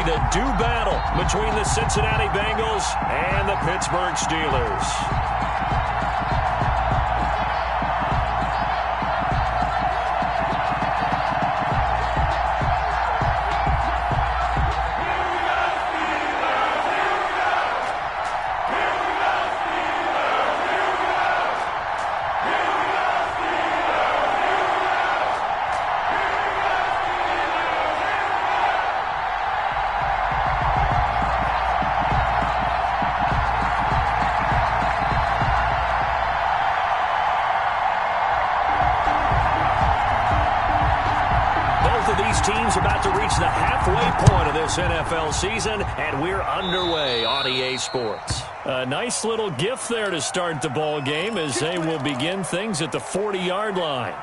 to do battle between the Cincinnati Bengals and the Pittsburgh Steelers. Teams about to reach the halfway point of this NFL season, and we're underway on EA Sports. A nice little gift there to start the ball game as they will begin things at the 40-yard line.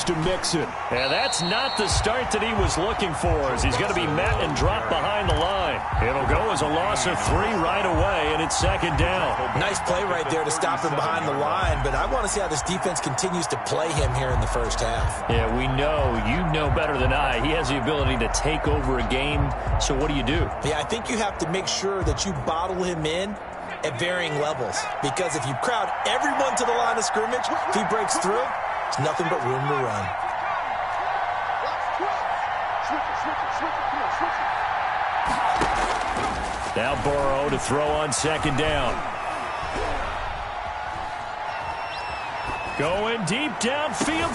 To Mixon. And that's not the start that he was looking for, as he's going to be met and dropped behind the line. It'll go as a loss of 3 right away, and it's second down. Nice play right there to stop him behind the line, but I want to see how this defense continues to play him here in the first half. Yeah, we know. You know better than I. He has the ability to take over a game, so what do you do? Yeah, I think you have to make sure that you bottle him in at varying levels, because if you crowd everyone to the line of scrimmage, if he breaks through, there's nothing but room to run. Now Burrow to throw on second down. Going deep downfield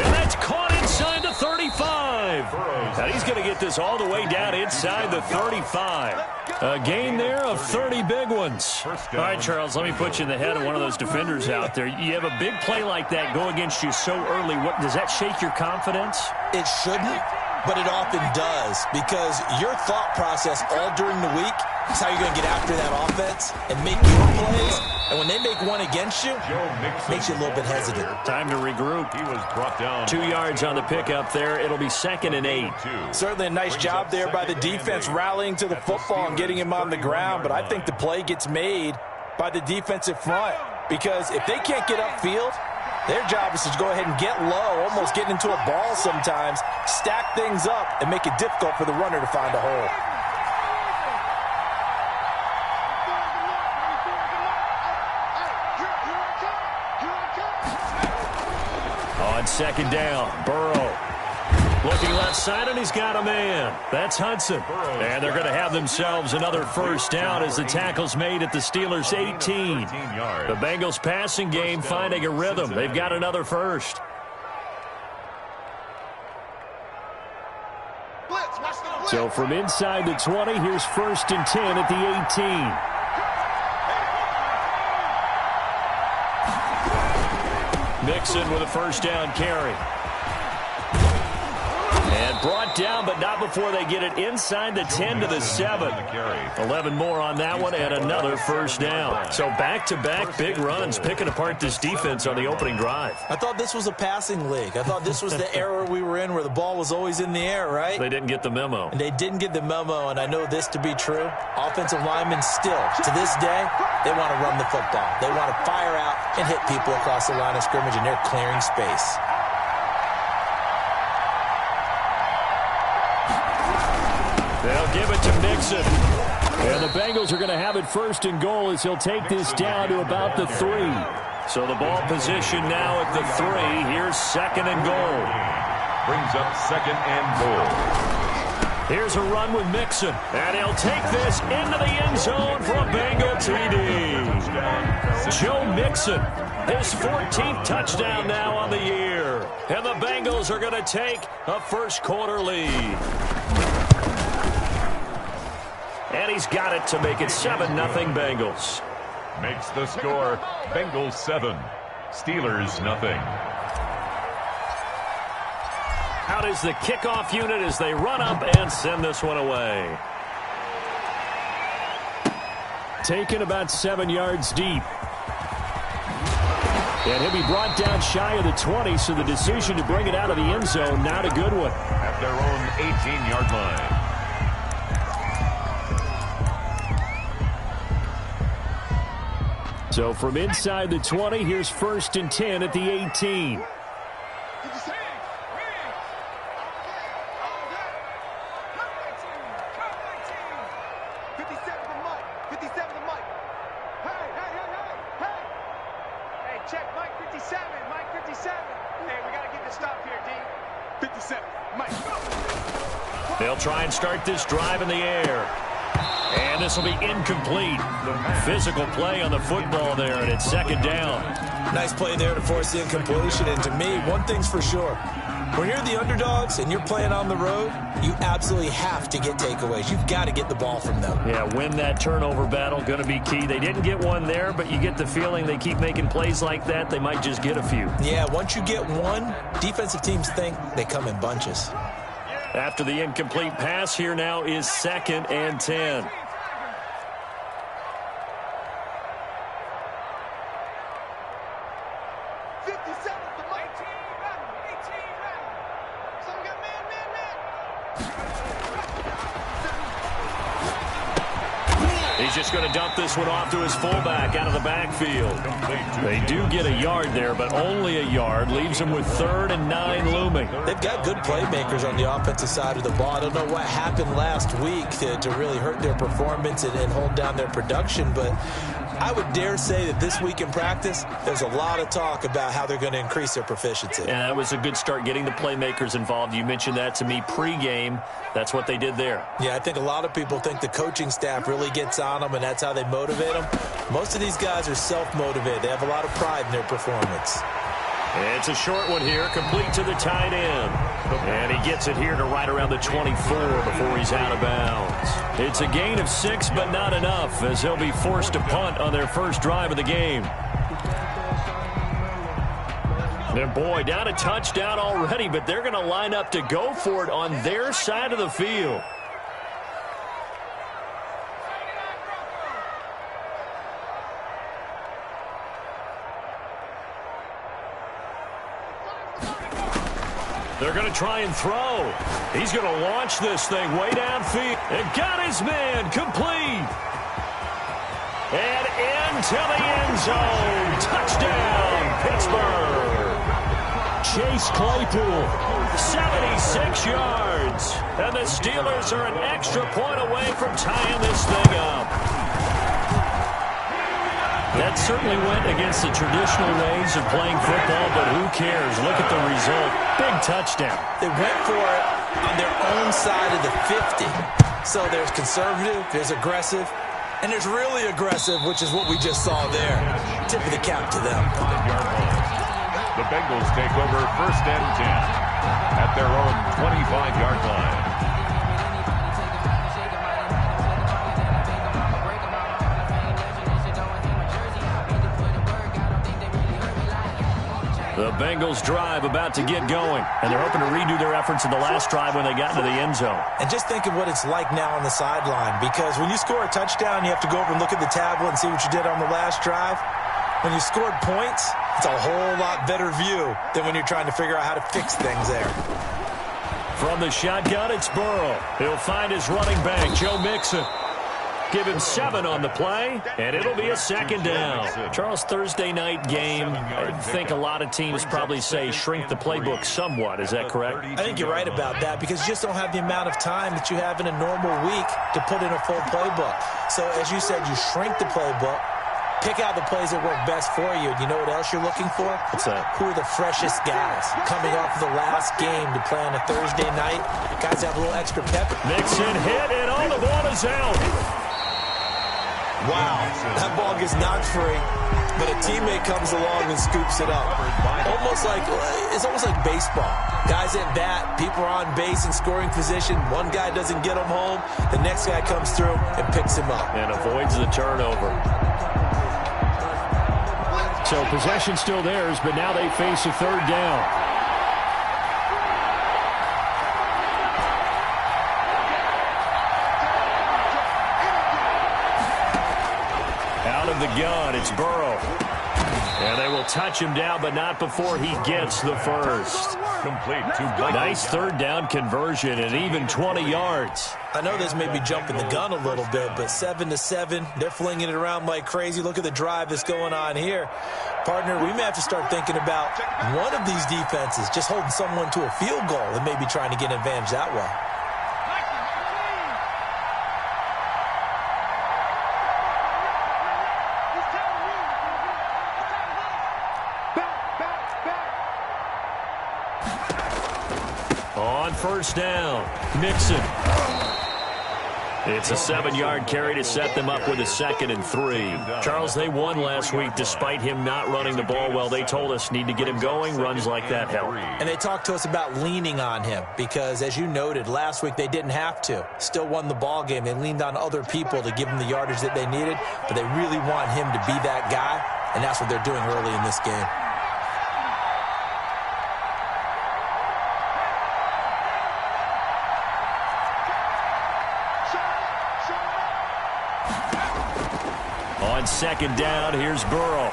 and that's caught inside the 35. Now he's going to get this all the way down inside the 35. A gain there of 30 big ones. All right, Charles, let me put you in the head of one of those defenders out there. You have a big play like that go against you so early. Does that shake your confidence? It shouldn't, but it often does, because your thought process all during the week is how you're going to get after that offense and make your plays. And when they make one against you, it makes you a little bit hesitant. Time to regroup. He was brought down. 2 yards on the pickup there. It'll be 2nd and 8. Certainly a nice job there by the defense rallying to the football and getting him on the ground. But I think the play gets made by the defensive front, because if they can't get upfield, their job is to go ahead and get low, almost getting into a ball sometimes, stack things up, and make it difficult for the runner to find a hole. On second down, Burrow looking left side, and he's got a man. That's Hudson. And they're going to have themselves another first down as the tackle's made at the Steelers' 18. The Bengals passing game finding a rhythm. They've got another first. So from inside the 20, here's 1st and 10 at the 18. Mixon with a first down carry. And brought down, but not before they get it inside the 10 to the 7. 11 more on that one, and another first down. So back-to-back big runs, picking apart this defense on the opening drive. I thought this was a passing league. I thought this was the era we were in where the ball was always in the air, right? They didn't get the memo. And they didn't get the memo, and I know this to be true. Offensive linemen still, to this day, they want to run the football. They want to fire out and hit people across the line of scrimmage, and they're clearing space. They'll give it to Mixon. And the Bengals are going to have it 1st and goal as he'll take this down to about the 3. So the ball position now at the 3. Here's 2nd and goal. Brings up 2nd and goal. Here's a run with Mixon. And he'll take this into the end zone for a Bengal TD. Joe Mixon, his 14th touchdown now on the year. And the Bengals are going to take a first-quarter lead. And he's got it to make it 7-0 Bengals. Makes the score Bengals 7, Steelers nothing. Out is the kickoff unit as they run up and send this one away. Taken about 7 yards deep. And he'll be brought down shy of the 20, so the decision to bring it out of the end zone, not a good one. At their own 18-yard line. So from inside the 20, here's 1st and 10 at the 18. They'll try and start this drive in the air. And this will be incomplete. Physical play on the football there, and it's 2nd down. Nice play there to force the incompletion. And to me, one thing's for sure. When you're the underdogs and you're playing on the road, you absolutely have to get takeaways. You've got to get the ball from them. Yeah, win that turnover battle, going to be key. They didn't get one there, but you get the feeling they keep making plays like that, they might just get a few. Yeah, once you get one, defensive teams think they come in bunches. After the incomplete pass, here now is 2nd and 10. He's just going to dump this one off to his fullback out of the backfield. They do get a yard there, but only a yard. Leaves them with 3rd and 9 looming. They've got good playmakers on the offensive side of the ball. I don't know what happened last week to really hurt their performance and hold down their production, but I would dare say that this week in practice, there's a lot of talk about how they're going to increase their proficiency. And that was a good start getting the playmakers involved. You mentioned that to me pregame. That's what they did there. Yeah, I think a lot of people think the coaching staff really gets on them, and that's how they motivate them. Most of these guys are self-motivated. They have a lot of pride in their performance. It's a short one here, complete to the tight end. And he gets it here to right around the 24 before he's out of bounds. It's a gain of 6, but not enough, as they'll be forced to punt on their first drive of the game. And boy, down a touchdown already, but they're going to line up to go for it on their side of the field. They're going to try and throw. He's going to launch this thing way downfield. And got his man complete. And into the end zone. Touchdown, Pittsburgh. Chase Claypool, 76 yards. And the Steelers are an extra point away from tying this thing up. That certainly went against the traditional ways of playing football, but who cares? Look at the result. Big touchdown. They went for it on their own side of the 50. So there's conservative, there's aggressive, and there's really aggressive, which is what we just saw there. Tip of the cap to them. The Bengals take over 1st and 10 at their own 25-yard line. The Bengals drive about to get going, and they're hoping to redo their efforts in the last drive when they got into the end zone. And just think of what it's like now on the sideline, because when you score a touchdown, you have to go over and look at the tablet and see what you did on the last drive. When you scored points, it's a whole lot better view than when you're trying to figure out how to fix things there. From the shotgun, it's Burrow. He'll find his running back, Joe Mixon. Give him 7 on the play, and it'll be a 2nd down. Charles, Thursday night game, I think a lot of teams probably say shrink the playbook somewhat. Is that correct? I think you're right about that, because you just don't have the amount of time that you have in a normal week to put in a full playbook. So, as you said, you shrink the playbook, pick out the plays that work best for you. You know what else you're looking for? What's that? Who are the freshest guys coming off of the last game to play on a Thursday night? Guys have a little extra pep. Mixon hit, and all the ball is out. Wow, that ball gets knocked free, but a teammate comes along and scoops it up. It's almost like baseball. Guys at bat, people are on base in scoring position. One guy doesn't get him home. The next guy comes through and picks him up. And avoids the turnover. So possession still theirs, but now they face a 3rd down. Out of the gun, it's Burrow. And they will touch him down, but not before he gets the first. Complete to Nice third down conversion and even 20 yards. I know this may be jumping the gun a little bit, but 7-7, they're flinging it around like crazy. Look at the drive that's going on here. Partner, we may have to start thinking about one of these defenses just holding someone to a field goal and maybe trying to get an advantage that way. On first down, Mixon. It's a 7-yard carry to set them up with a 2nd and 3. Charles, they won last week despite him not running the ball well. They told us need to get him going. Runs like that help. And they talked to us about leaning on him because, as you noted, last week they didn't have to. Still won the ball game. They leaned on other people to give them the yardage that they needed, but they really want him to be that guy, and that's what they're doing early in this game. On 2nd down, here's Burrow.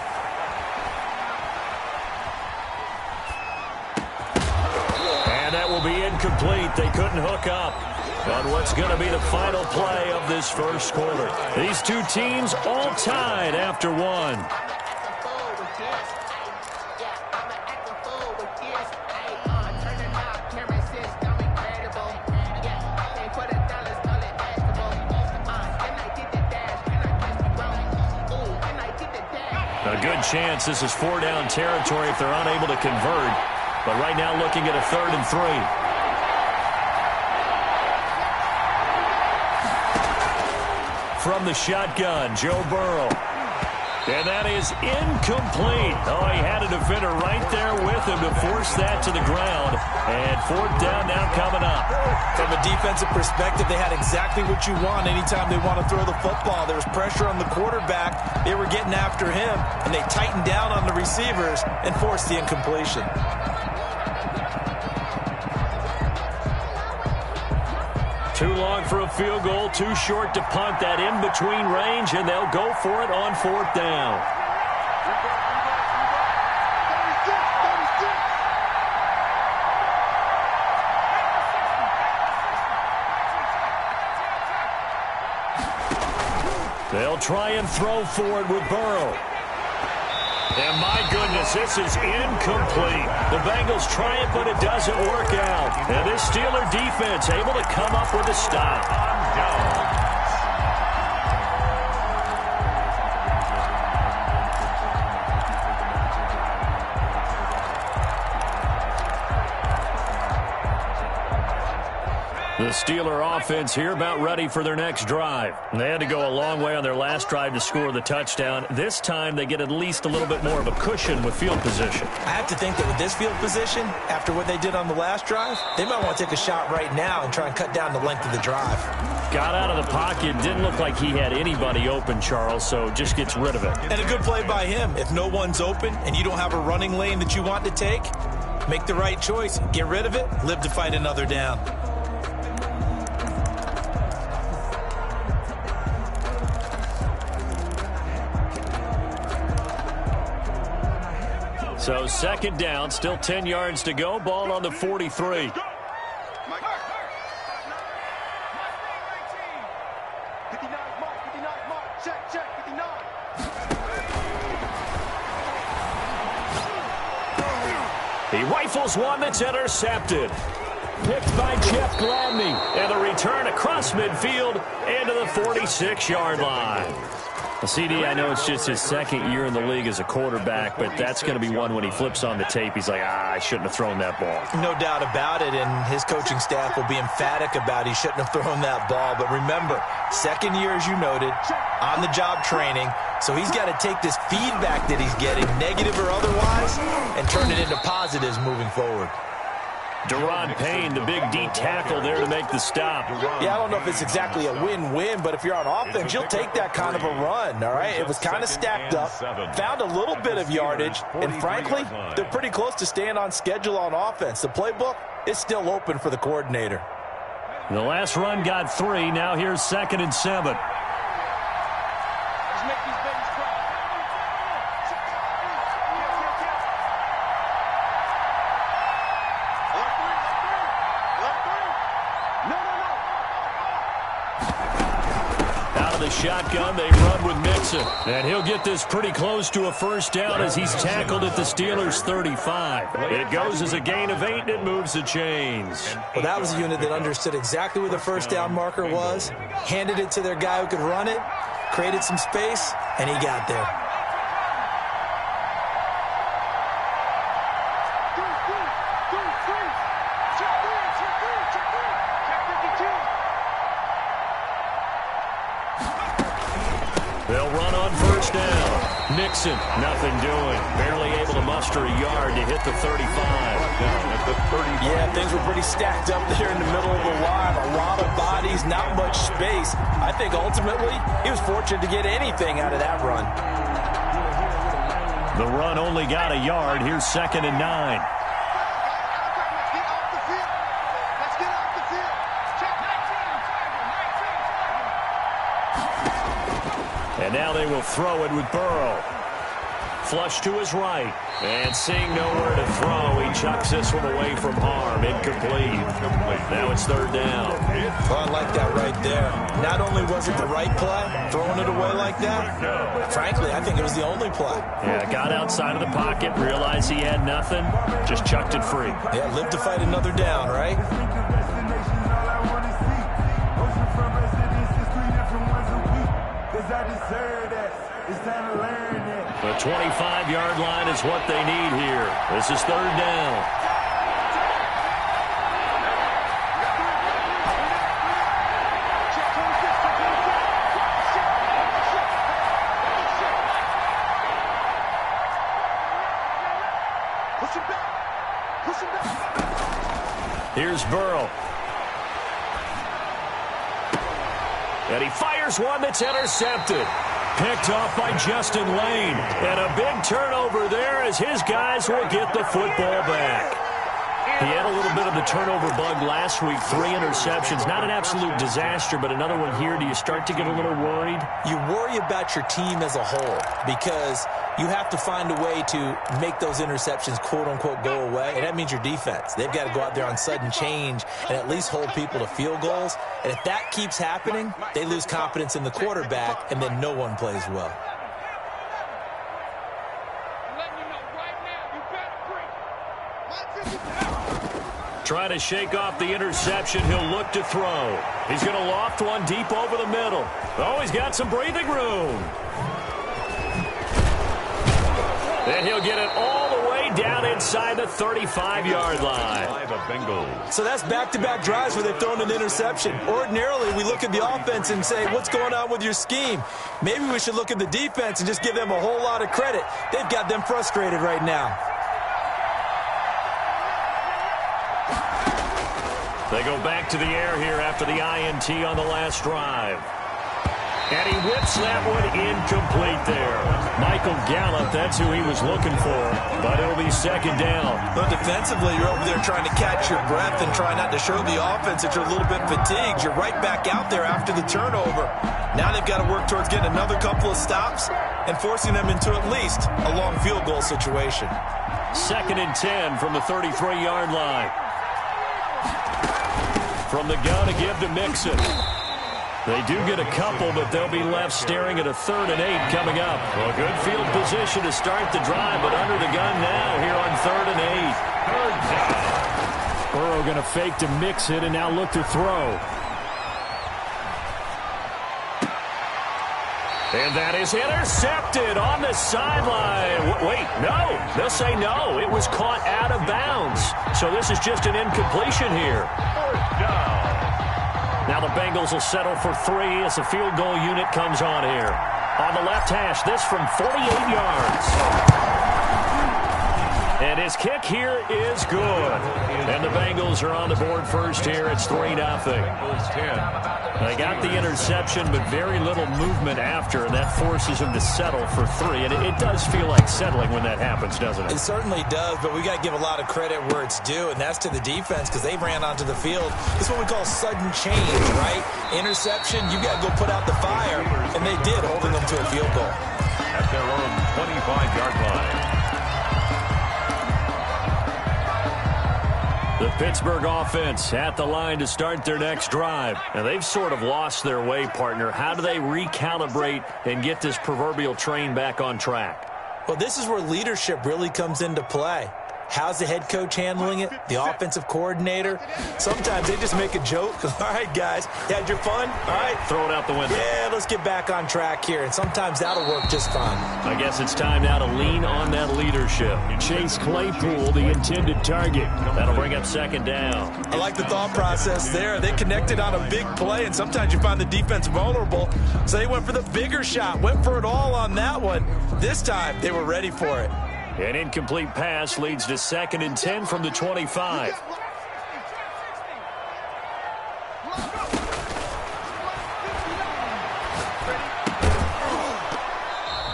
And that will be incomplete. They couldn't hook up on what's going to be the final play of this first quarter. These two teams all tied after one. A good chance this is 4-down territory if they're unable to convert. But right now looking at a 3rd and 3. From the shotgun, Joe Burrow. And that is incomplete. Oh, he had a defender right there with him to force that to the ground. And 4th down now coming up. From a defensive perspective, they had exactly what you want anytime they want to throw the football. There was pressure on the quarterback. They were getting after him, and they tightened down on the receivers and forced the incompletion. Too long for a field goal, too short to punt. That in-between range, and they'll go for it on 4th down. They'll try and throw forward with Burrow. And my goodness, this is incomplete. The Bengals try it, but it doesn't work out. And this Steeler defense able to come up with a stop. The Steeler offense here about ready for their next drive. They had to go a long way on their last drive to score the touchdown. This time they get at least a little bit more of a cushion with field position. I have to think that with this field position, after what they did on the last drive, they might want to take a shot right now and try and cut down the length of the drive. Got out of the pocket, didn't look like he had anybody open, Charles, so just gets rid of it. And a good play by him. If no one's open and you don't have a running lane that you want to take, make the right choice. Get rid of it, live to fight another down. So 2nd down, still 10 yards to go. Ball on the 43. He rifles one that's intercepted. Picked by Jeff Gladney. And the return across midfield into the 46-yard line. CD, I know it's just his 2nd year in the league as a quarterback, but that's going to be one when he flips on the tape, he's like, I shouldn't have thrown that ball. No doubt about it, and his coaching staff will be emphatic about he shouldn't have thrown that ball. But remember, 2nd year, as you noted, on-the-job training, so he's got to take this feedback that he's getting, negative or otherwise, and turn it into positives moving forward. Deron Payne, the big D tackle there to make the stop. Yeah, I don't know if it's exactly a win-win, but if you're on offense, you'll take that kind of a run, all right? It was kind of stacked up, found a little bit of yardage, and frankly, they're pretty close to staying on schedule on offense. The playbook is still open for the coordinator. The last run got 3. Now here's 2nd and 7. Just make these babies shotgun. They run with Mixon. And he'll get this pretty close to a first down as he's tackled at the Steelers' 35. It goes as a gain of 8, and it moves the chains. Well, that was a unit that understood exactly where the first down marker was, handed it to their guy who could run it, created some space, and he got there. They'll run on first down. Mixon, nothing doing. Barely able to muster a yard to hit the 35. Yeah, things were pretty stacked up there in the middle of the line. A lot of bodies, not much space. I think ultimately he was fortunate to get anything out of that run. The run only got a yard. Here's 2nd and 9. And now they will throw it with Burrow. Flush to his right. And seeing nowhere to throw, he chucks this one away from harm. Incomplete. Now it's 3rd down. Well, I like that right there. Not only was it the right play, throwing it away like that, frankly, I think it was the only play. Yeah, got outside of the pocket, realized he had nothing, just chucked it free. Yeah, lived to fight another down, right? The 25-yard line is what they need here. This is 3rd down. Here's Burrow. And he fires one that's intercepted. Picked off by Justin Lane. And a big turnover there as his guys will get the football back. He had a little bit of the turnover bug last week. 3 interceptions. Not an absolute disaster, but another one here. Do you start to get a little worried? You worry about your team as a whole because you have to find a way to make those interceptions, quote-unquote, go away. And that means your defense. They've got to go out there on sudden change and at least hold people to field goals. And if that keeps happening, they lose confidence in the quarterback, and then no one plays well. Trying to shake off the interception. He'll look to throw. He's going to loft one deep over the middle. Oh, he's got some breathing room. And he'll get it all the way down inside the 35-yard line. So that's back-to-back drives where they've thrown an interception. Ordinarily, we look at the offense and say, what's going on with your scheme? Maybe we should look at the defense and just give them a whole lot of credit. They've got them frustrated right now. They go back to the air here after the INT on the last drive. And he whips that one incomplete there. Michael Gallup, that's who he was looking for, but it'll be 2nd down. But defensively, you're over there trying to catch your breath and try not to show the offense that you're a little bit fatigued. You're right back out there after the turnover. Now they've got to work towards getting another couple of stops and forcing them into at least a long field goal situation. 2nd and 10 from the 33-yard line. From the gun to give to Mixon. They do get a couple, but they'll be left staring at a 3rd and 8 coming up. Well, good field position to start the drive, but under the gun now here on 3rd and 8. Burrow going to fake to mix it and now look to throw. And that is intercepted on the sideline. Wait, no. They'll say no. It was caught out of bounds. So this is just an incompletion here. Now the Bengals will settle for 3 as the field goal unit comes on here. On the left hash, this from 48 yards. And his kick here is good. And the Bengals are on the board first here. It's 3-0. They got the interception, but very little movement after, and that forces them to settle for 3. And it does feel like settling when that happens, doesn't it? It certainly does, but we got to give a lot of credit where it's due, and that's to the defense because they ran onto the field. This is what we call sudden change, right? Interception, you got to go put out the fire, and they did, holding them to a field goal. At their own 25-yard line. The The Pittsburgh offense at the line to start their next drive. Now, they've sort of lost their way, partner. How do they recalibrate and get this proverbial train back on track? Well, this is where leadership really comes into play. How's the head coach handling it? The offensive coordinator? Sometimes they just make a joke. All right, guys, you had your fun? All right. Throw it out the window. Yeah, let's get back on track here. And sometimes that'll work just fine. I guess it's time now to lean on that leadership. Chase Claypool, the intended target. That'll bring up second down. I like the thought process there. They connected on a big play, and sometimes you find the defense vulnerable. So they went for the bigger shot, went for it all on that one. This time, they were ready for it. An incomplete pass leads to 2nd and 10 from the 25.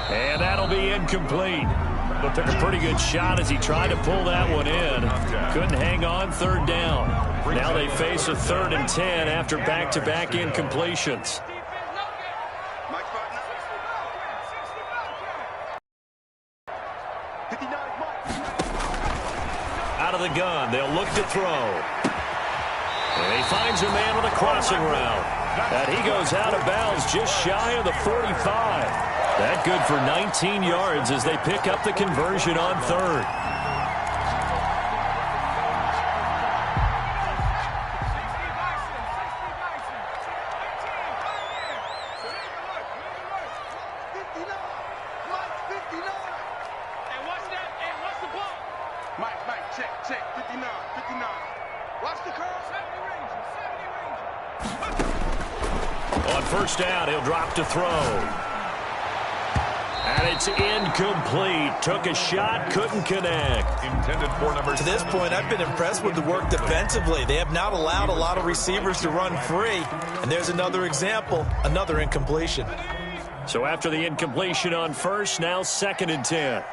And that'll be incomplete. But took a pretty good shot as he tried to pull that one in. Couldn't hang on, 3rd down. Now they face a 3rd and 10 after back-to-back incompletions. Out of the gun, they'll look to throw. And he finds a man on a crossing route. And he goes out of bounds just shy of the 45. That good for 19 yards as they pick up the conversion on 3rd. On 1st down, he'll drop to throw. And it's incomplete. Took a shot, couldn't connect. Intended for number To this point, I've been impressed with the work defensively. They have not allowed a lot of receivers to run free. And there's another example, another incompletion. So after the incompletion on 1st, now 2nd and 10.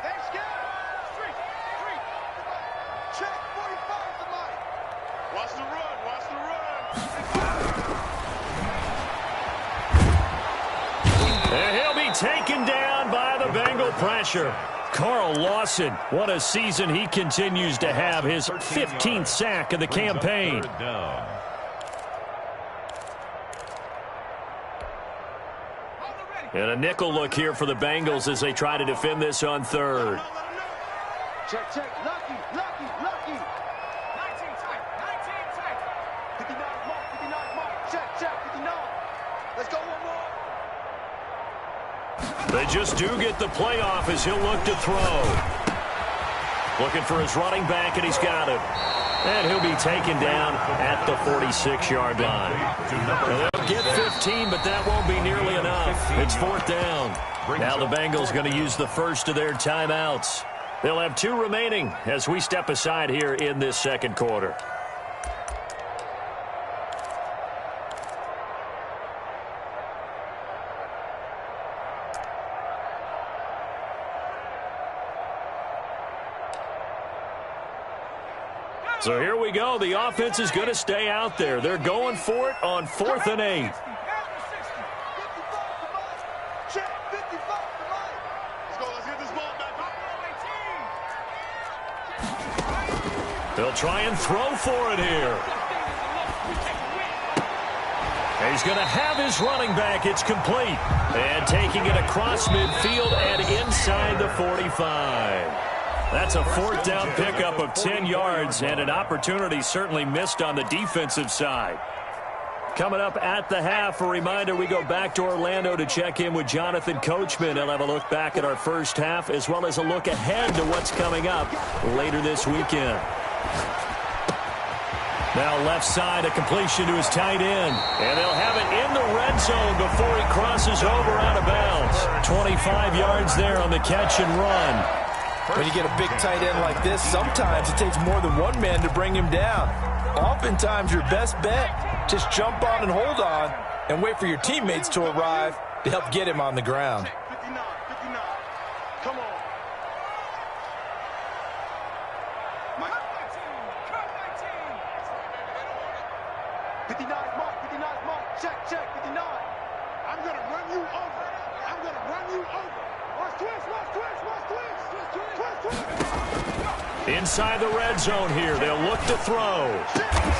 Taken down by the Bengal pressure. Carl Lawson, what a season he continues to have. His 15th sack of the campaign. And a nickel look here for the Bengals as they try to defend this on 3rd. Check, check. Lucky. 19 tight. 59 mark. Check. 59. Let's go one more. They just do get the playoff as he'll look to throw. Looking for his running back, and he's got him. And he'll be taken down at the 46-yard line. And they'll get 15, but that won't be nearly enough. It's 4th down. Now the Bengals going to use the first of their timeouts. They'll have 2 remaining as we step aside here in this 2nd quarter. So here we go. The offense is going to stay out there. They're going for it on 4th and 8. They'll try and throw for it here. And he's going to have his running back. It's complete. And taking it across midfield and inside the 45. That's a 4th down pickup of 10 yards and an opportunity certainly missed on the defensive side. Coming up at the half, a reminder, we go back to Orlando to check in with Jonathan Coachman. He'll have a look back at our first half as well as a look ahead to what's coming up later this weekend. Now left side, a completion to his tight end. And they'll have it in the red zone before he crosses over out of bounds. 25 yards there on the catch and run. When you get a big tight end like this, sometimes it takes more than one man to bring him down. Oftentimes, your best bet, just jump on and hold on and wait for your teammates to arrive to help get him on the ground. 59. Come on. Mike. 59 mark. Check, 59. I'm going to run you over. Watch twist. Inside the red zone here, they'll look to throw.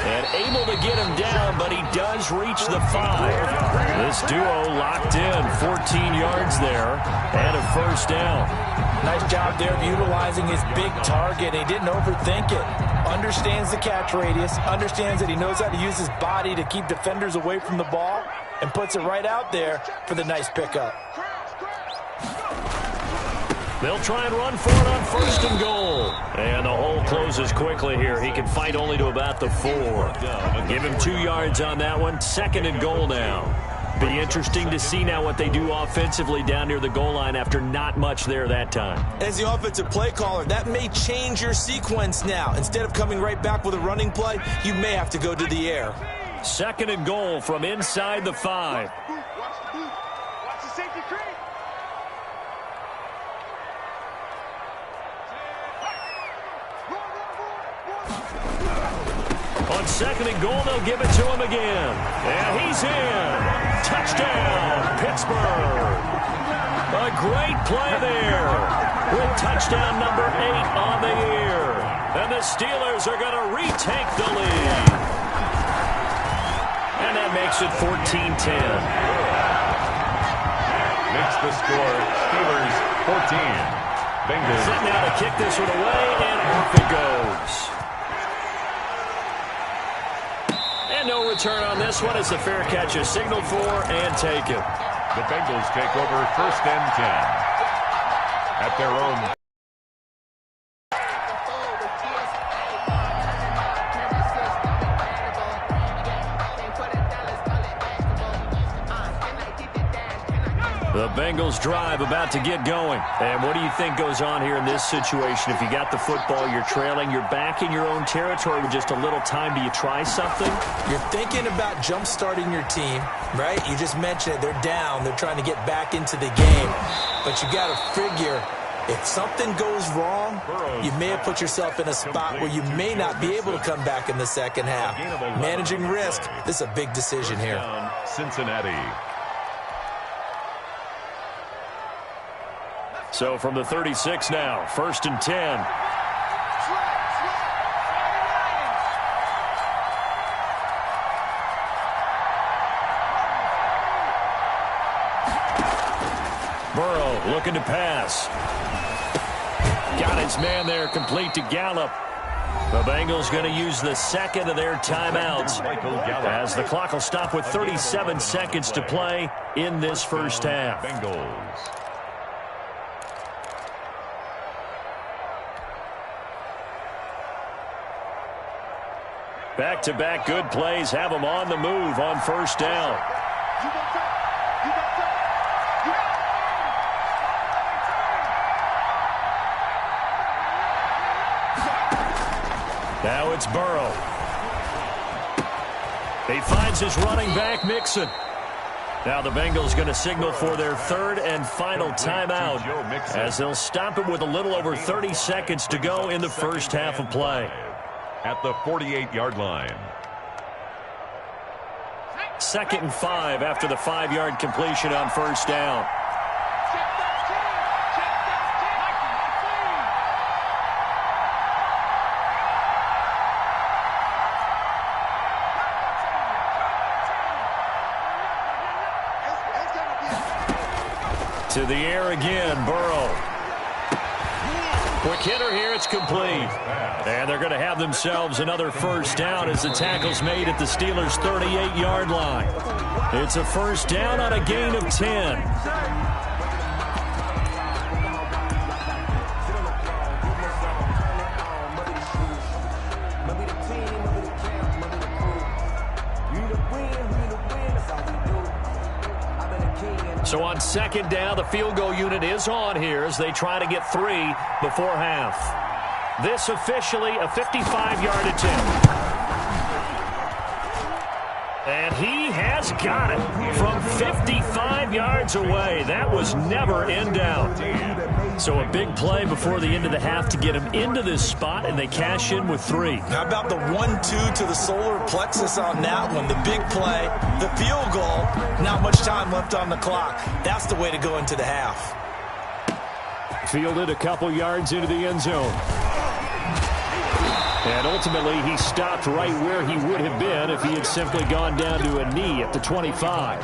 And able to get him down, but he does reach the 5. This duo locked in, 14 yards there, and a first down. Nice job there of utilizing his big target. He didn't overthink it. Understands the catch radius, understands that he knows how to use his body to keep defenders away from the ball, and puts it right out there for the nice pickup. They'll try and run for it on 1st and goal. And the hole closes quickly here. He can fight only to about the 4. Give him 2 yards on that one. 2nd and goal now. Be interesting to see now what they do offensively down near the goal line after not much there that time. As the offensive play caller, that may change your sequence now. Instead of coming right back with a running play, you may have to go to the air. 2nd and goal from inside the 5. Watch the safety creep. On 2nd and goal, they'll give it to him again. And he's in. Touchdown, Pittsburgh. A great play there with touchdown number 8 on the year. And the Steelers are going to retake the lead. And that makes it 14-10. Makes the score Steelers 14. Bengals. Set now to kick this one away, and off it goes. And no return on this one as the fair catch is signaled for and taken. The Bengals take over 1st and 10 at their own. The Bengals drive about to get going. And what do you think goes on here in this situation? If you got the football, you're trailing, you're back in your own territory with just a little time. Do you try something? You're thinking about jump-starting your team, right? You just mentioned it. They're down. They're trying to get back into the game. But you got to figure, if something goes wrong, you may have put yourself in a spot where you may not be able to come back in the second half. Managing risk, this is a big decision here. Cincinnati. So from the 36 now, 1st and 10. Burrow looking to pass. Got his man there, complete to Gallup. The Bengals going to use the 2nd of their timeouts as the clock will stop with 37 seconds to play in this first half. Bengals. Back-to-back good plays have them on the move on 1st down. Now it's Burrow. He finds his running back, Mixon. Now the Bengals going to signal for their 3rd and final timeout as they'll stop it with a little over 30 seconds to go in the first half of play. At the 48-yard line. 2nd and 5 after the 5-yard completion on 1st down. To the air again, Burrow. Quick hitter here, it's complete. And they're going to have themselves another first down as the tackle's made at the Steelers' 38-yard line. It's a first down on a gain of 10. So on 2nd down, the field goal unit is on here as they try to get 3 before half. This officially a 55-yard attempt. And he has got it from 55 yards away. That was never in doubt. So a big play before the end of the half to get him into this spot, and they cash in with 3. How about the 1-2 to the solar plexus on that one? The big play, the field goal, not much time left on the clock. That's the way to go into the half. Fielded a couple yards into the end zone. And ultimately, he stopped right where he would have been if he had simply gone down to a knee at the 25.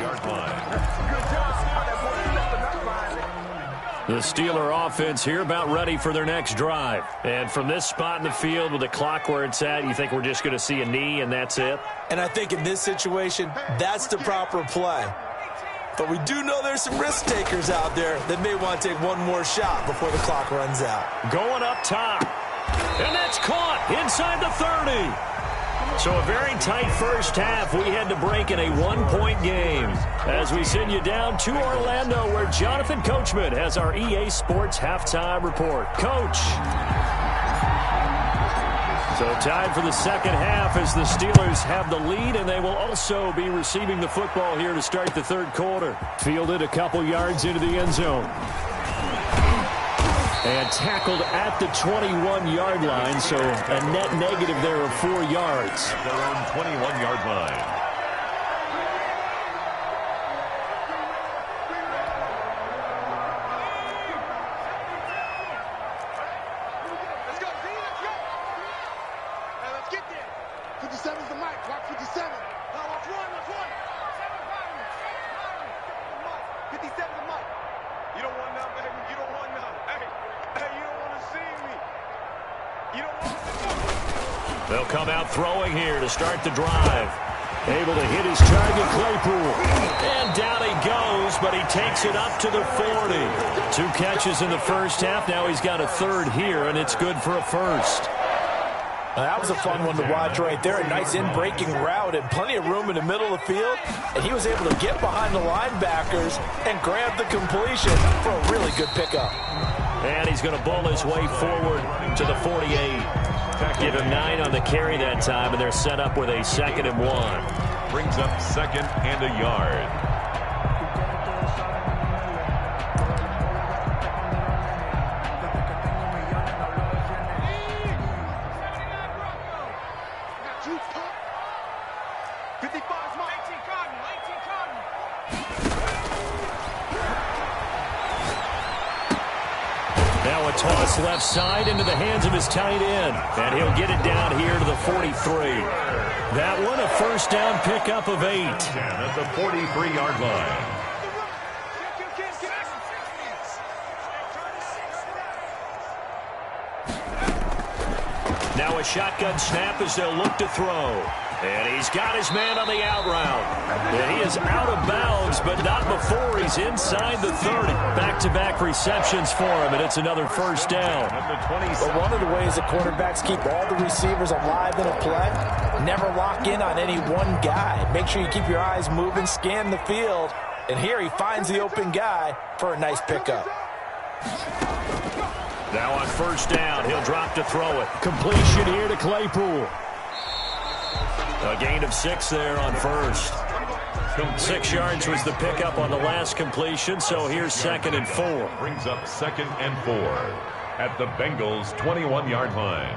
The Steeler offense here about ready for their next drive. And from this spot in the field with the clock where it's at, you think we're just going to see a knee and that's it? And I think in this situation, that's the proper play. But we do know there's some risk takers out there that may want to take one more shot before the clock runs out. Going up top. And that's caught inside the 30. So a very tight first half. We had to break in a one-point game. As we send you down to Orlando, where Jonathan Coachman has our EA Sports Halftime Report. Coach. So time for the second half as the Steelers have the lead, and they will also be receiving the football here to start the third quarter. Fielded a couple yards into the end zone. And tackled at the 21-yard line, so a net negative there of 4 yards. At their own 21-yard line. Let's go, Z, let's go. Hey, let's get there. 57's the mic. Watch 57. Now watch one, watch one. 57's the mic. You don't want none, baby. You don't want none. Hey, you don't want to see me. You don't want to. They'll come out throwing here to start the drive. Able to hit his target, Claypool. And down he goes, but he takes it up to the 40. 2 catches in the first half. Now he's got a third here, and it's good for a first. That was a fun one to watch right there. A nice in-breaking route and plenty of room in the middle of the field. And he was able to get behind the linebackers and grab the completion for a really good pickup. And he's going to bull his way forward to the 48. Give him 9 on the carry that time, and they're set up with a 2nd and 1. Brings up 2nd and a yard. Now a toss left side into the hands of his tight end. And he'll get it down here to the 43. That one a first down pickup of 8. At the 43-yard line. Now a shotgun snap as they'll look to throw. And he's got his man on the out route. And he is out of bounds, but not before he's inside the 30. Back-to-back receptions for him, and it's another first down. But one of the ways the quarterbacks keep all the receivers alive in a play, never lock in on any one guy. Make sure you keep your eyes moving, scan the field. And here he finds the open guy for a nice pickup. Now on first down, he'll drop to throw it. Completion here to Claypool. A gain of 6 there on first. 6 yards was the pickup on the last completion, so here's 2nd and 4. Brings up 2nd and 4 at the Bengals' 21-yard line.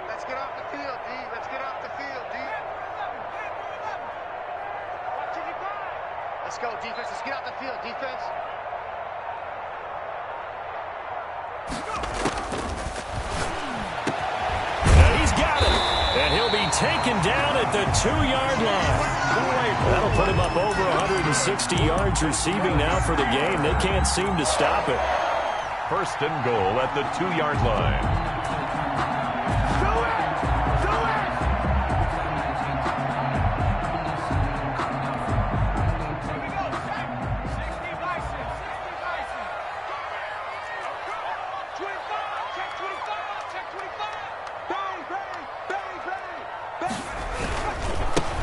Let's get off the field, D. Let's get off the field, D. Let's go, defense. Let's get out the field, defense. And he's got it. And he'll be taken down at the 2-yard line. That'll put him up over 160 yards receiving now for the game. They can't seem to stop it. First and goal at the 2-yard line.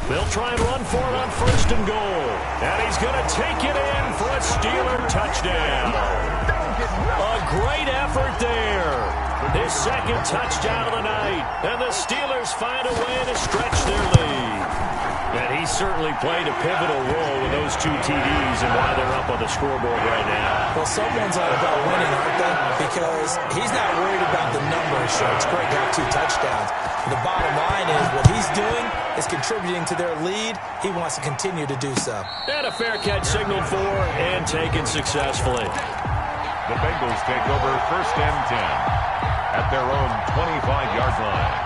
They'll try and run for it on first and goal. And he's going to take it in for a Steeler touchdown. A great effort there. His 2nd touchdown of the night. And the Steelers find a way to stretch their lead. And he certainly played a pivotal role with those 2 TDs and why they're up on the scoreboard right now. Well, someone's all about winning, aren't they? Because he's not worried about the numbers. Sure, it's great to have 2 touchdowns. The bottom line is what he's doing is contributing to their lead. He wants to continue to do so. And a fair catch signaled for and taken successfully. The Bengals take over 1st and 10 at their own 25-yard line.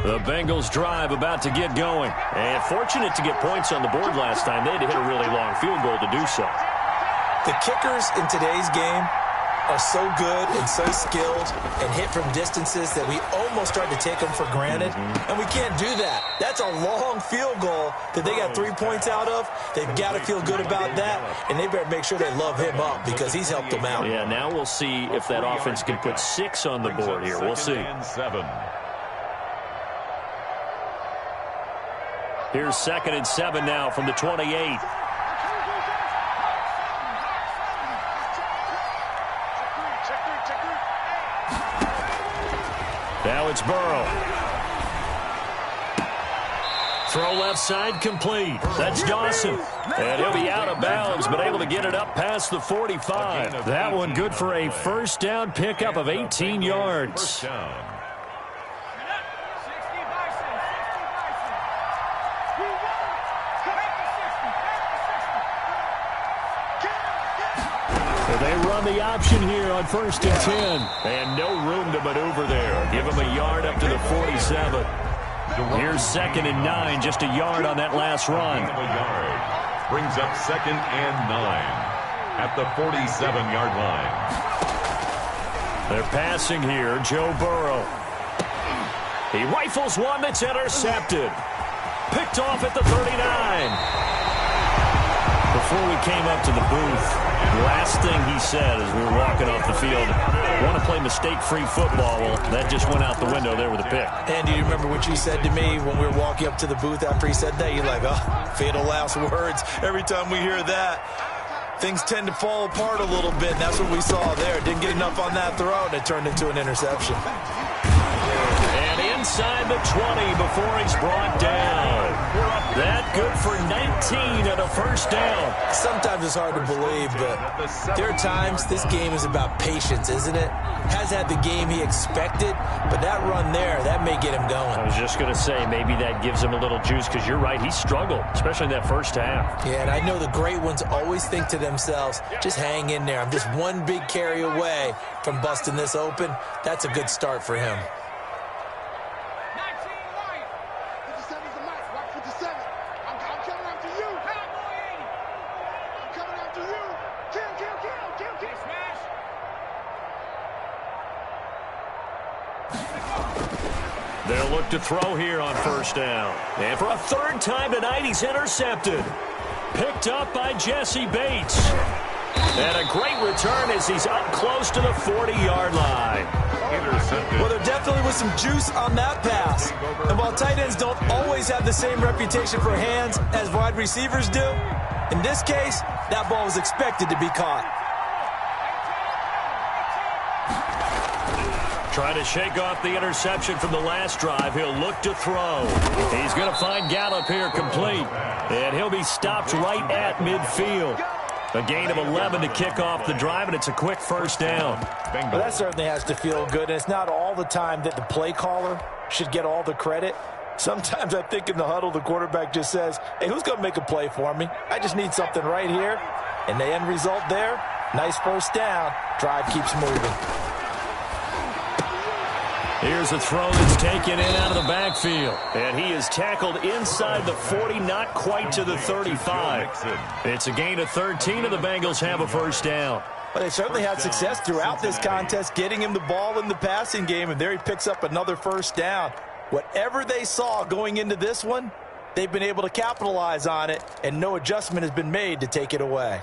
The Bengals drive about to get going. And fortunate to get points on the board last time. They had to hit a really long field goal to do so. The kickers in today's game are so good and so skilled and hit from distances that we almost start to take them for granted. And we can't do that. That's a long field goal that they got 3 points out of. They've got to feel good about that, and they better make sure they love him up because he's helped them out. Yeah, now we'll see if that offense can put 6 on the board here. We'll see. Here's 2nd and 7 now from the 28. Now it's Burrow. Throw left side complete. That's Dawson. And he'll be out of bounds, but able to get it up past the 45. That one good for a first down pickup of 18 yards. They run the option here on 1st and 10. And no room to maneuver there. Give him a yard up to the 47. Here's 2nd and 9, just a yard on that last run. Brings up 2nd and 9 at the 47-yard line. They're passing here, Joe Burrow. He rifles one that's intercepted. Picked off at the 39. Before we came up to the booth, the last thing he said as we were walking off the field, want to play mistake-free football. Well, that just went out the window there with a pick. And do you remember what you said to me when we were walking up to the booth after he said that? You're like, oh, fatal last words. Every time we hear that, things tend to fall apart a little bit, and that's what we saw there. Didn't get enough on that throw, and it turned into an interception. And inside the 20 before he's brought down. That good for 19 at a first down. Sometimes it's hard to believe, but there are times this game is about patience, isn't it? Has had the game he expected, but that run there, that may get him going. I was just going to say, maybe that gives him a little juice, because you're right, he struggled, especially in that first half. Yeah, and I know the great ones always think to themselves, just hang in there. I'm just one big carry away from busting this open. That's a good start for him. They'll look to throw here on 1st down. And for a 3rd time tonight, he's intercepted. Picked up by Jesse Bates. And a great return as he's up close to the 40-yard line. Well, there definitely was some juice on that pass. And while tight ends don't always have the same reputation for hands as wide receivers do, in this case, that ball was expected to be caught. Trying to shake off the interception from the last drive. He'll look to throw. He's going to find Gallup here complete. And he'll be stopped right at midfield. A gain of 11 to kick off the drive, and it's a quick first down. Well, that certainly has to feel good. And it's not all the time that the play caller should get all the credit. Sometimes I think in the huddle, the quarterback just says, hey, who's going to make a play for me? I just need something right here. And the end result there, nice first down. Drive keeps moving. Here's a throw that's taken in out of the backfield. And he is tackled inside the 40, not quite to the 35. It's a gain of 13, and the Bengals have a first down. Well, they certainly had success throughout this contest, getting him the ball in the passing game, and there he picks up another first down. Whatever they saw going into this one, they've been able to capitalize on it, and no adjustment has been made to take it away.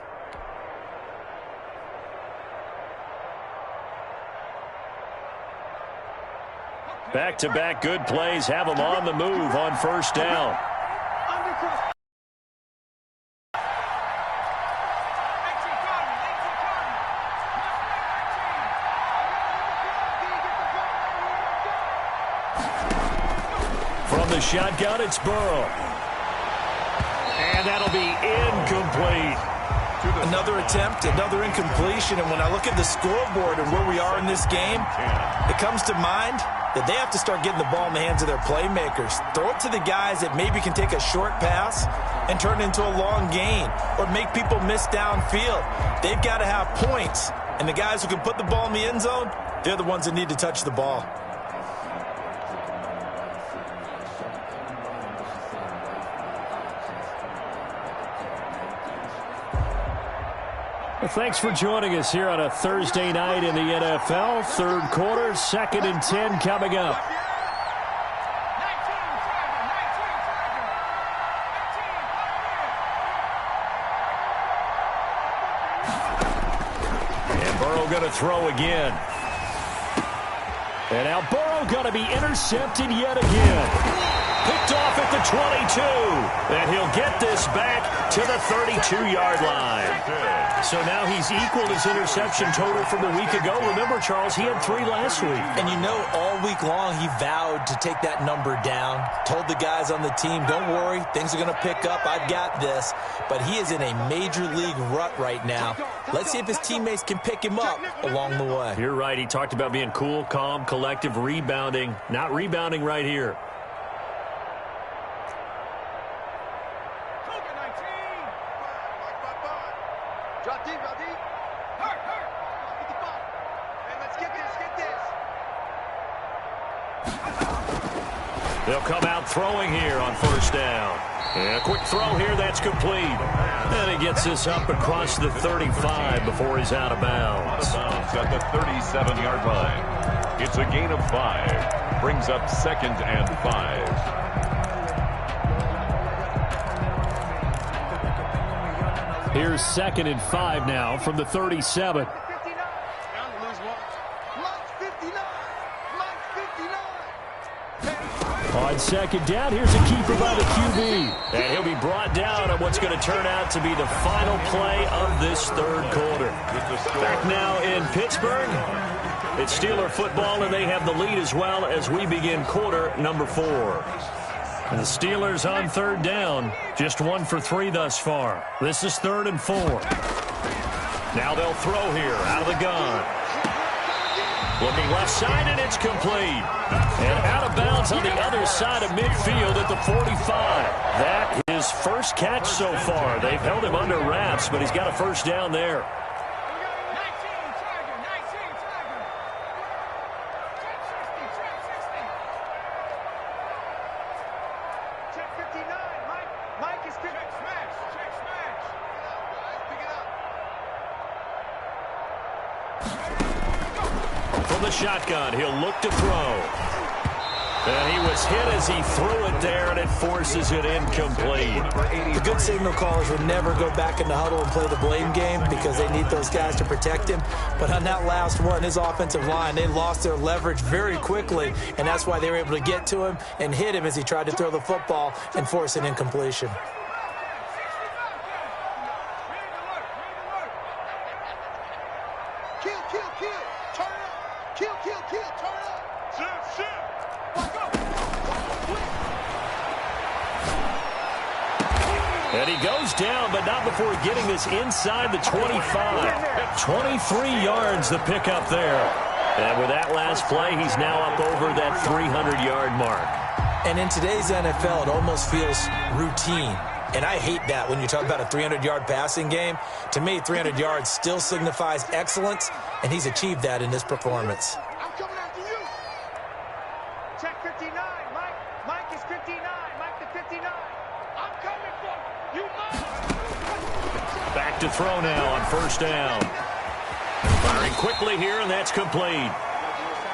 Back-to-back good plays have them on the move on 1st down. From the shotgun, it's Burrow. And that'll be incomplete. Another attempt, another incompletion, and when I look at the scoreboard and where we are in this game, it comes to mind that they have to start getting the ball in the hands of their playmakers. Throw it to the guys that maybe can take a short pass and turn it into a long gain or make people miss downfield. They've got to have points, and the guys who can put the ball in the end zone, they're the ones that need to touch the ball. Well, thanks for joining us here on a Thursday night in the NFL. Third quarter, 2nd and 10 coming up. And Burrow going to throw again. And now Burrow going to be intercepted yet again. Picked off at the 22. And he'll get this back to the 32-yard line. So now he's equaled his interception total from a week ago. Remember, Charles, he had 3 last week. And you know, all week long he vowed to take that number down. Told the guys on the team, don't worry, things are going to pick up. I've got this. But he is in a major league rut right now. Let's see if his teammates can pick him up along the way. You're right. He talked about being cool, calm, collective, rebounding. Not rebounding right here. They'll come out throwing here on first down. And a quick throw here, that's complete. And he gets this up across the 35 before he's out of bounds. At the 37-yard line. It's a gain of 5. Brings up 2nd and 5. Here's 2nd and 5 now from the 37. On 2nd down, here's a keeper by the QB. And he'll be brought down on what's going to turn out to be the final play of this third quarter. Back now in Pittsburgh. It's Steeler football, and they have the lead as well as we begin quarter number 4. And the Steelers on 3rd down, just 1 for 3 thus far. This is 3rd and 4. Now they'll throw here out of the gun. Looking left side, and it's complete. And out of bounds on the other side of midfield at the 45. That is first catch so far. They've held him under wraps, but he's got a first down there. Shotgun, he'll look to throw. And he was hit as he threw it there, and it forces it incomplete. The good signal callers would never go back in the huddle and play the blame game because they need those guys to protect him. But on that last one, his offensive line, they lost their leverage very quickly, and that's why they were able to get to him and hit him as he tried to throw the football and force an incompletion. And he goes down, but not before getting this inside the 25. 23 yards the pickup there. And with that last play, he's now up over that 300-yard mark. And in today's NFL, it almost feels routine. And I hate that when you talk about a 300-yard passing game. To me, 300 yards still signifies excellence, and he's achieved that in this performance. I'm coming after you. Check 59. Mike is 59. Mike the 59. I'm coming for you. Back to throw now on first down. Firing quickly here, and that's complete.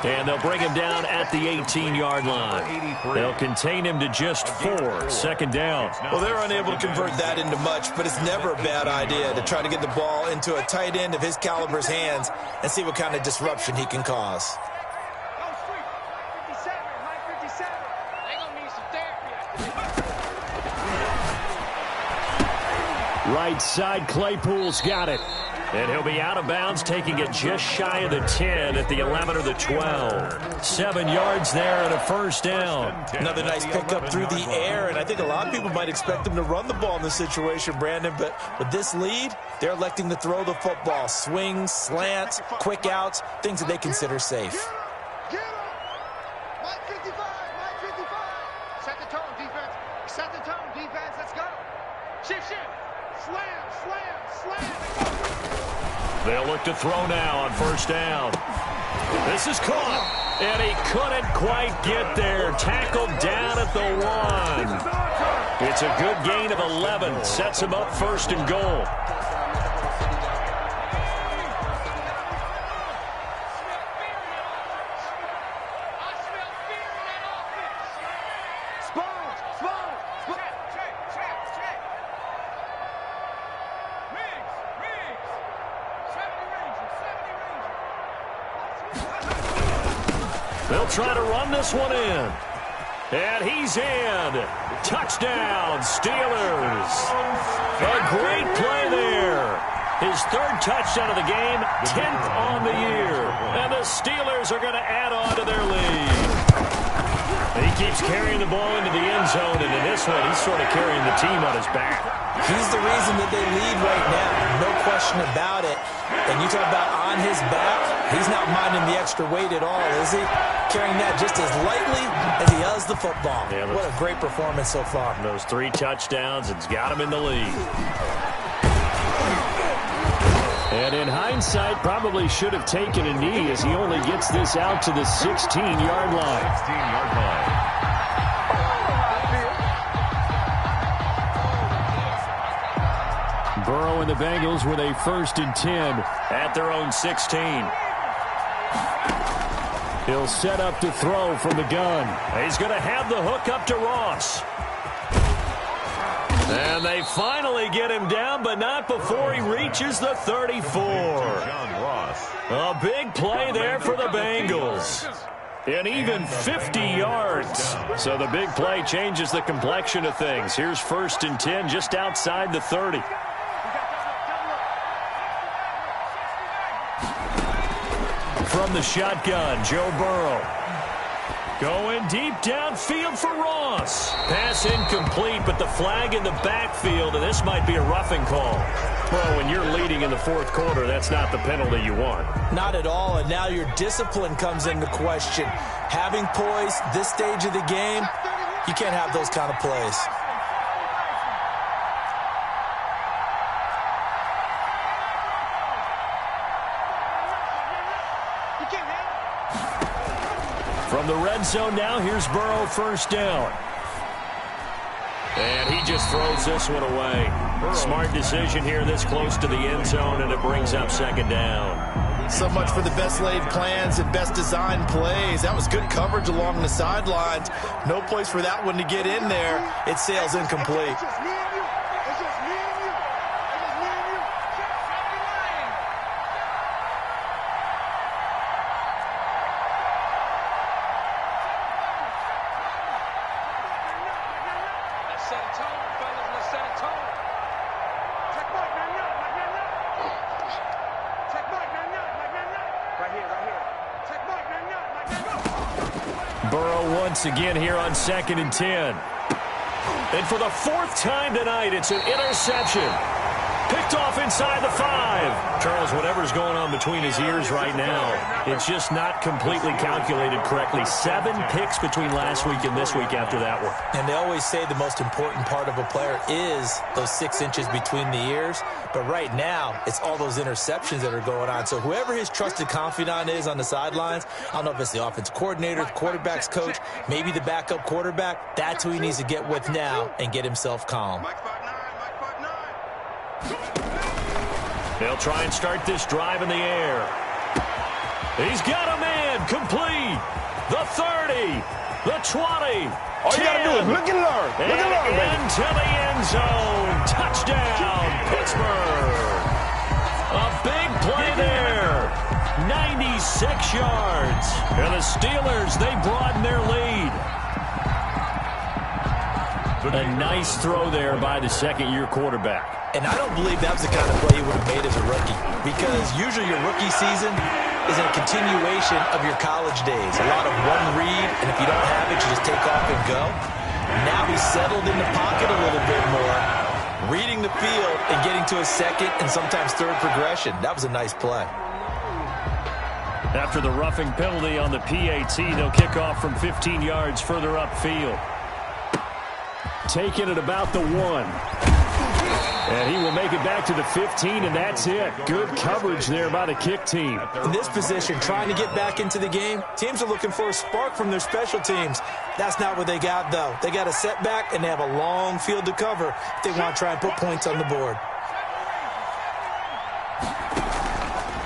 And they'll bring him down at the 18-yard line. They'll contain him to just 4, second down. Well, they're unable to convert that into much, but it's never a bad idea to try to get the ball into a tight end of his caliber's hands and see what kind of disruption he can cause. Right side, Claypool's got it. And he'll be out of bounds, taking it just shy of the 10 at the 11 or the 12. 7 yards there and a first down. Another nice pickup through the air, and I think a lot of people might expect him to run the ball in this situation, Brandon, but with this lead, they're electing to throw the football. Swings, slants, quick outs, things that they consider safe. Get up! Mike 55, Mike 55. Set the tone, defense. Set the tone, defense. Let's go. Shift, shift. Slam, slam, slam. They'll look to throw now on first down. This is caught, and he couldn't quite get there. Tackled down at the 1. It's a good gain of 11. Sets him up first and goal. They'll try to run this one in. And he's in. Touchdown, Steelers. A great play there. His 3rd touchdown of the game, 10th on the year. And the Steelers are going to add on to their lead. He keeps carrying the ball into the end zone, and in this one, he's sort of carrying the team on his back. He's the reason that they lead right now, no question about it. And you talk about on his back, he's not minding the extra weight at all, is he? Carrying that just as lightly as he does the football. Yeah, what a great performance so far. Those 3 touchdowns, it's got him in the lead. And in hindsight, probably should have taken a knee as he only gets this out to the 16-yard line. 16-yard line. Burrow and the Bengals with a 1st and 10 at their own 16. He'll set up to throw from the gun. He's going to have the hook up to Ross. And they finally get him down, but not before he reaches the 34. A big play there for the Bengals. And even 50 yards. So the big play changes the complexion of things. Here's 1st and 10 just outside the 30. From the shotgun, Joe Burrow. Going deep downfield for Ross. Pass incomplete, but the flag in the backfield, and this might be a roughing call. Well, when you're leading in the 4th quarter, that's not the penalty you want. Not at all, and now your discipline comes into question. Having poise this stage of the game, you can't have those kind of plays. From the red zone now, here's Burrow, 1st down. And he just throws this one away. Smart decision here this close to the end zone, and it brings up 2nd down. So much for the best laid plans and best designed plays. That was good coverage along the sidelines. No place for that one to get in there. It sails incomplete. Burrow once again here on 2nd and 10. And for the 4th time tonight, it's an interception. Picked off inside the 5. Charles, whatever's going on between his ears right now, it's just not completely calculated correctly. 7 picks between last week and this week after that one. And they always say the most important part of a player is those 6 inches between the ears. But right now, it's all those interceptions that are going on. So whoever his trusted confidant is on the sidelines, I don't know if it's the offensive coordinator, the quarterback's coach, maybe the backup quarterback, that's who he needs to get with now and get himself calm. They'll try and start this drive in the air. He's got a man complete. The 30, the 20. All you got to do is look and learn. Look and learn, baby. Into the end zone. Touchdown, Pittsburgh. A big play there. 96 yards. And the Steelers, they broaden their lead. A nice throw there by the 2nd-year quarterback. And I don't believe that was the kind of play he would have made as a rookie, because usually your rookie season is a continuation of your college days. A lot of one read, and if you don't have it, you just take off and go. Now he's settled in the pocket a little bit more, reading the field and getting to a second and sometimes third progression. That was a nice play. After the roughing penalty on the PAT, they'll kick off from 15 yards further upfield. Taking it about the 1. And he will make it back to the 15, and that's it. Good coverage there by the kick team. In this position, trying to get back into the game, teams are looking for a spark from their special teams. That's not what they got, though. They got a setback, and they have a long field to cover if they want to try and put points on the board.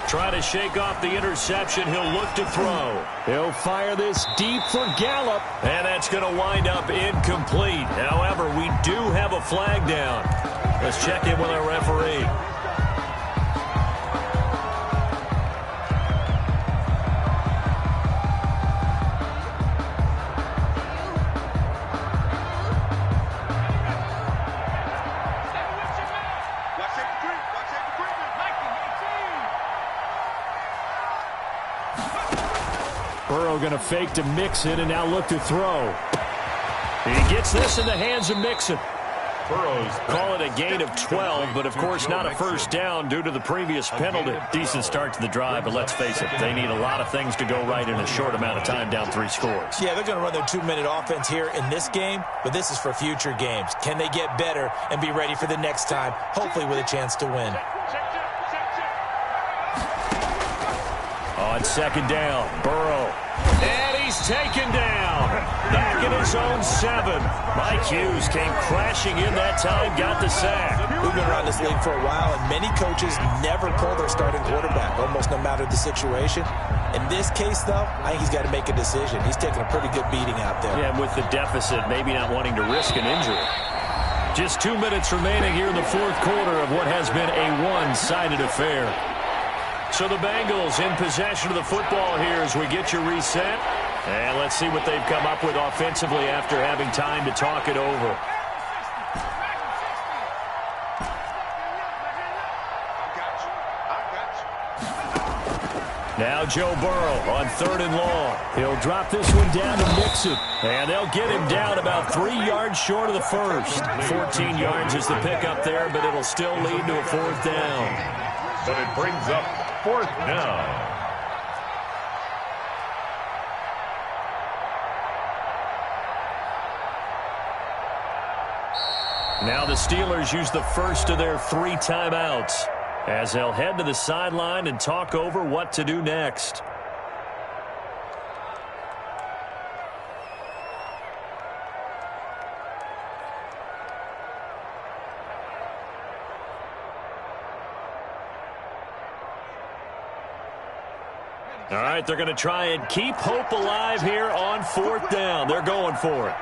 Try to shake off the interception. He'll look to throw. He'll fire this deep for Gallup. And that's going to wind up incomplete. However, we do have a flag down. Let's check in with our referee. Burrow going to fake to Mixon and now look to throw. He gets this in the hands of Mixon. Call it a gain of 12, but of course not a first down due to the previous penalty. Decent start to the drive, but let's face it, they need a lot of things to go right in a short amount of time, down 3 scores. Yeah, they're going to run their 2-minute offense here in this game, but this is for future games. Can they get better and be ready for the next time, hopefully with a chance to win? On second down, Burrow. And he's taken down. Back in his own 7. Mike Hughes came crashing in that time, got the sack. We've been around this league for a while, and many coaches never pull their starting quarterback, almost no matter the situation. In this case, though, I think he's got to make a decision. He's taking a pretty good beating out there. Yeah, with the deficit, maybe not wanting to risk an injury. Just 2 minutes remaining here in the fourth quarter of what has been a one-sided affair. So the Bengals in possession of the football here as we get you reset. And let's see what they've come up with offensively after having time to talk it over. Now Joe Burrow on 3rd and long. He'll drop this one down to Mixon. And they'll get him down about 3 yards short of the first. 14 yards is the pickup there, but it'll still lead to a 4th down. But it brings up 4th down. Now the Steelers use the first of their 3 timeouts as they'll head to the sideline and talk over what to do next. All right, they're going to try and keep hope alive here on 4th down. They're going for it.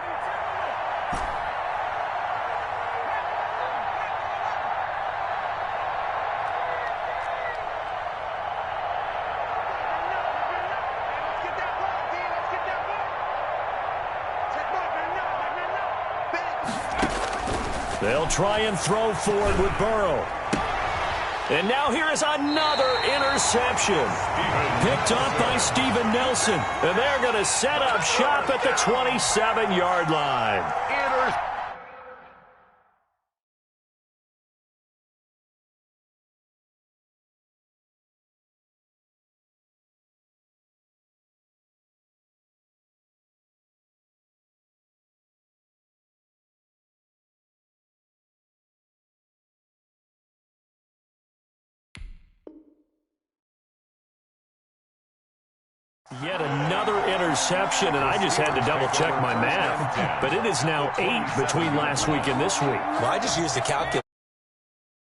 They'll try and throw forward with Burrow. And now here is another interception. Picked off by Steven Nelson. And they're going to set up shop at the 27-yard line. Yet another interception, and I just had to double-check my math. But it is now 8 between last week and this week. Well, I just used the calculator.